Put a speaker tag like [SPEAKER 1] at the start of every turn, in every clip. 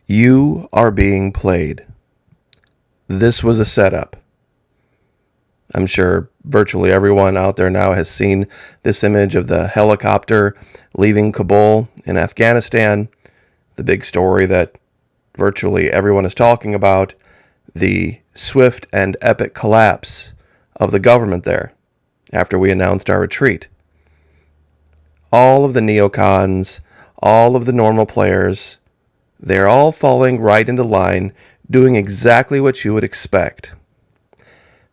[SPEAKER 1] You are being played. This was a setup. I'm sure virtually everyone out there now has seen this image of the helicopter leaving Kabul in Afghanistan, the big story that virtually everyone is talking about, the swift and epic collapse of the government there after we announced our retreat. All of the neocons, all of the normal players, they're all falling right into line, doing exactly what you would expect.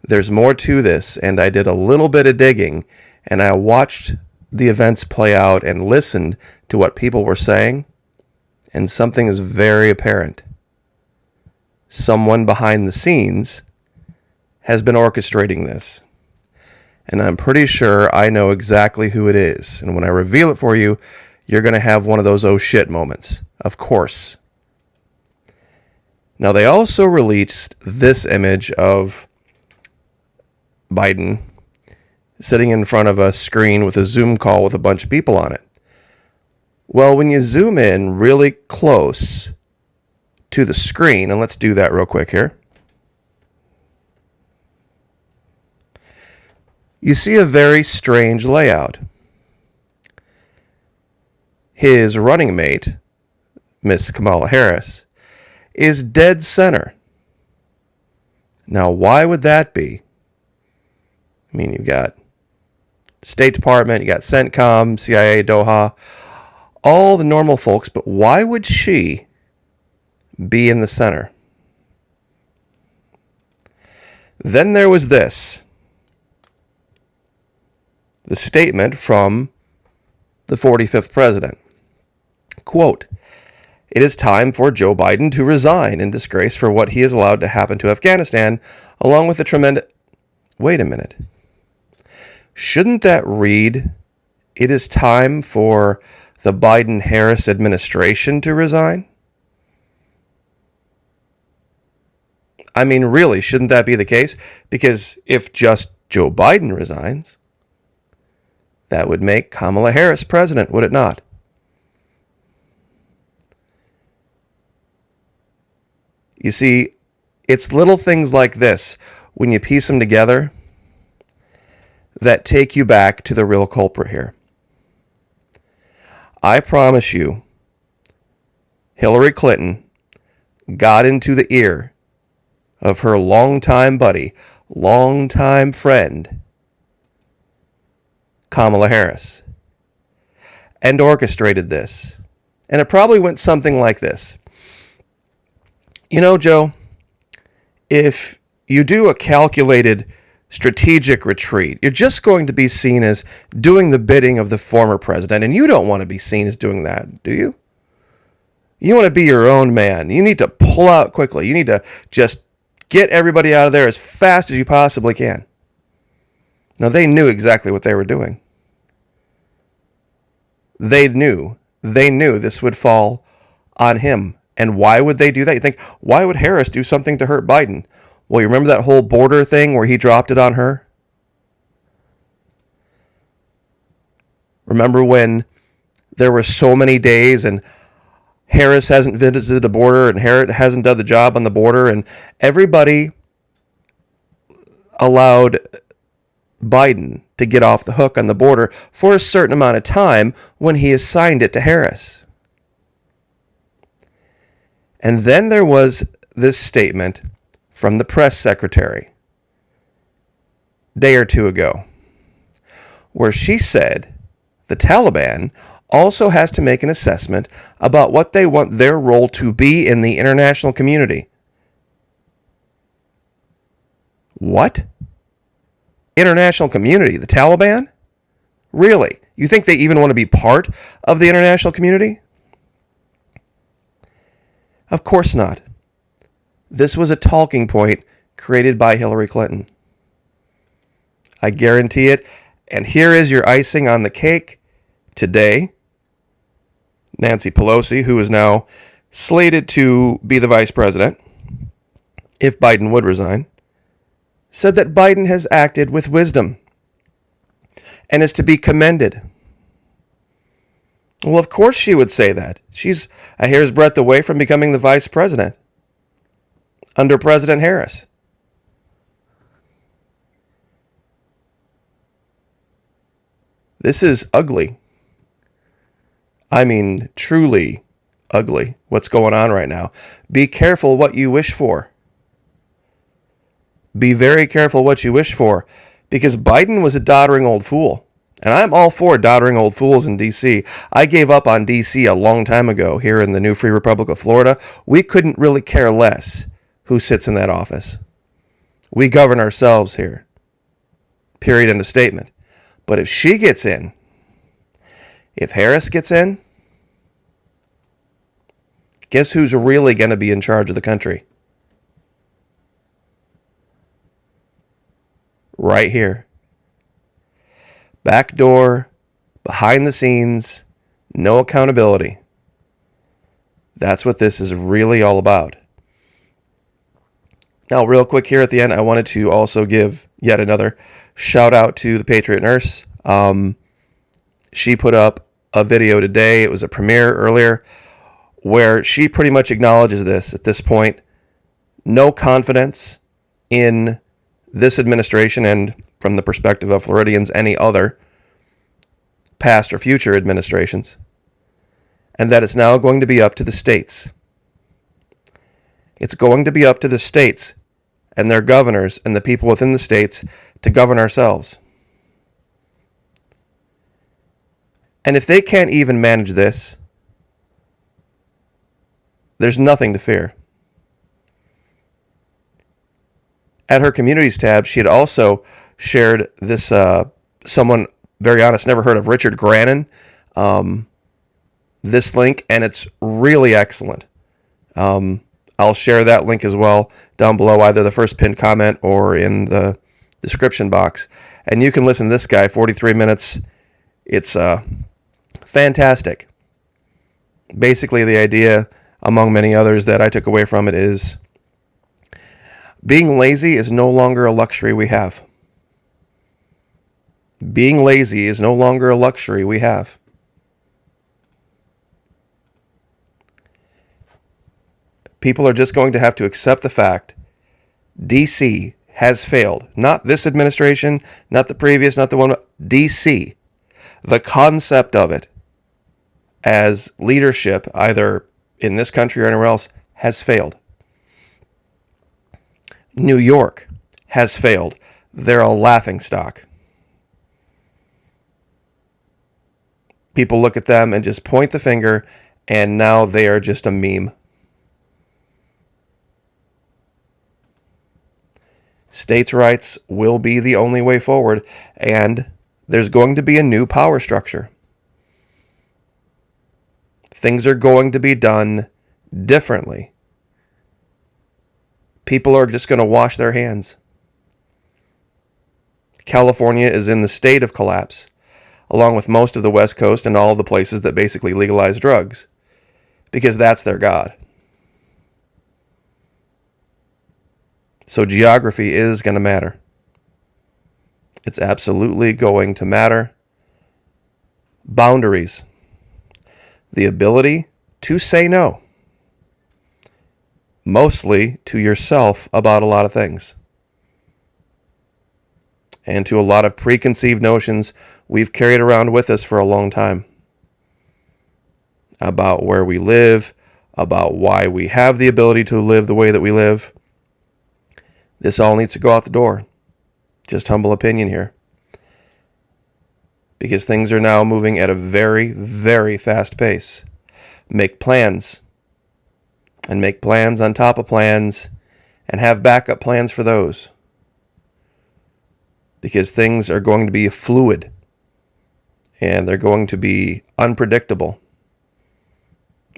[SPEAKER 1] There's more to this, and I did a little bit of digging, and I watched the events play out and listened to what people were saying, and something is very apparent. Someone behind the scenes has been orchestrating this, and I'm pretty sure I know exactly who it is, and when I reveal it for you, you're going to have one of those oh shit moments, of course. Now, they also released this image of Biden sitting in front of a screen with a Zoom call with a bunch of people on it. Well, when you zoom in really close to the screen, and let's do that real quick here, you see a very strange layout. His running mate, Miss Kamala Harris, is dead center. Now, why would that be? I mean, you've got State Department, you got CENTCOM, CIA, Doha, all the normal folks, but why would she be in the center? Then there was this. The statement from the 45th president. Quote, "It is time for Joe Biden to resign in disgrace for what he has allowed to happen to Afghanistan, along with the tremendous..." Wait a minute. Shouldn't that read, "It is time for the Biden-Harris administration to resign"? I mean, really, shouldn't that be the case? Because if just Joe Biden resigns, that would make Kamala Harris president, would it not? You see, it's little things like this, when you piece them together, that take you back to the real culprit here. I promise you, Hillary Clinton got into the ear of her longtime buddy, longtime friend, Kamala Harris, and orchestrated this. And it probably went something like this. You know, Joe, if you do a calculated strategic retreat, you're just going to be seen as doing the bidding of the former president, and you don't want to be seen as doing that, do you? You want to be your own man. You need to pull out quickly. You need to just get everybody out of there as fast as you possibly can. Now, they knew exactly what they were doing. They knew this would fall on him. And why would they do that? You think, why would Harris do something to hurt Biden? Well, you remember that whole border thing where he dropped it on her? Remember when there were so many days and Harris hasn't visited the border and Harris hasn't done the job on the border, and everybody allowed Biden to get off the hook on the border for a certain amount of time when he assigned it to Harris. And then there was this statement from the press secretary a day or two ago, where she said the Taliban also has to make an assessment about what they want their role to be in the international community. What? International community? The Taliban? Really? You think they even want to be part of the international community? Of course not. This was a talking point created by Hillary Clinton. I guarantee it. And here is your icing on the cake. Today, Nancy Pelosi, who is now slated to be the vice president, if Biden would resign, said that Biden has acted with wisdom and is to be commended. Well, of course she would say that. She's a hair's breadth away from becoming the vice president under President Harris. This is ugly. I mean, truly ugly, what's going on right now. Be careful what you wish for. Be very careful what you wish for, because Biden was a doddering old fool. And I'm all for doddering old fools in D.C. I gave up on D.C. a long time ago here in the new Free Republic of Florida. We couldn't really care less who sits in that office. We govern ourselves here. Period. End of statement. But if she gets in, if Harris gets in, guess who's really going to be in charge of the country? Right here. Back door, behind the scenes, no accountability. That's what this is really all about. Now, real quick here at the end, I wanted to also give yet another shout out to the Patriot Nurse. She put up a video today. It was a premiere earlier where she pretty much acknowledges this at this point. No confidence in this administration, and from the perspective of Floridians, any other past or future administrations, and that it's now going to be up to the states. It's going to be up to the states and their governors and the people within the states to govern ourselves. And if they can't even manage this, there's nothing to fear. At her communities tab, she had also shared this, someone very honest, never heard of Richard Grannon, this link, and it's really excellent. I'll share that link as well down below, either the first pinned comment or in the description box. And you can listen to this guy, 43 minutes. It's fantastic. Basically, the idea, among many others, that I took away from it is being lazy is no longer a luxury we have. Being lazy is no longer a luxury we have. People are just going to have to accept the fact DC has failed. Not this administration, not the previous, not the one. DC. The concept of it as leadership, either in this country or anywhere else, has failed. New York has failed. They're a laughingstock. People look at them and just point the finger, and now they are just a meme. States' rights will be the only way forward, and there's going to be a new power structure. Things are going to be done differently. People are just going to wash their hands. California is in the state of collapse, along with most of the West Coast and all the places that basically legalize drugs, because that's their God. So geography is going to matter. It's absolutely going to matter. Boundaries. The ability to say no. Mostly to yourself about a lot of things. And to a lot of preconceived notions we've carried around with us for a long time. About where we live, about why we have the ability to live the way that we live. This all needs to go out the door. Just humble opinion here. Because things are now moving at a very, very fast pace. Make plans. And make plans on top of plans. And have backup plans for those. Because things are going to be fluid. And they're going to be unpredictable.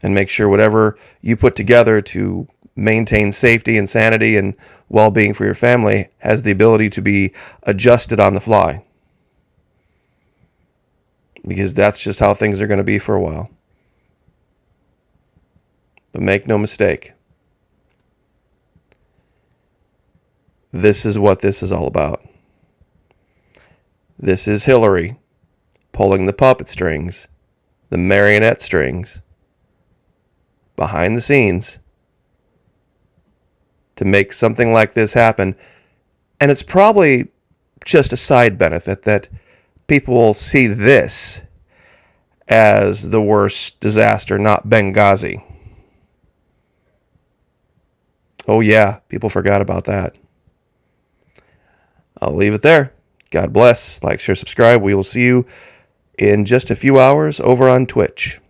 [SPEAKER 1] And make sure whatever you put together to maintain safety and sanity and well-being for your family has the ability to be adjusted on the fly. Because that's just how things are going to be for a while. But make no mistake, this is what this is all about. This is Hillary pulling the puppet strings the marionette strings behind the scenes to make something like this happen. And it's probably just a side benefit that people will see this as the worst disaster, not Benghazi. Oh, yeah, people forgot about that. I'll leave it there. God bless. Like, share, subscribe. We will see you in just a few hours over on Twitch.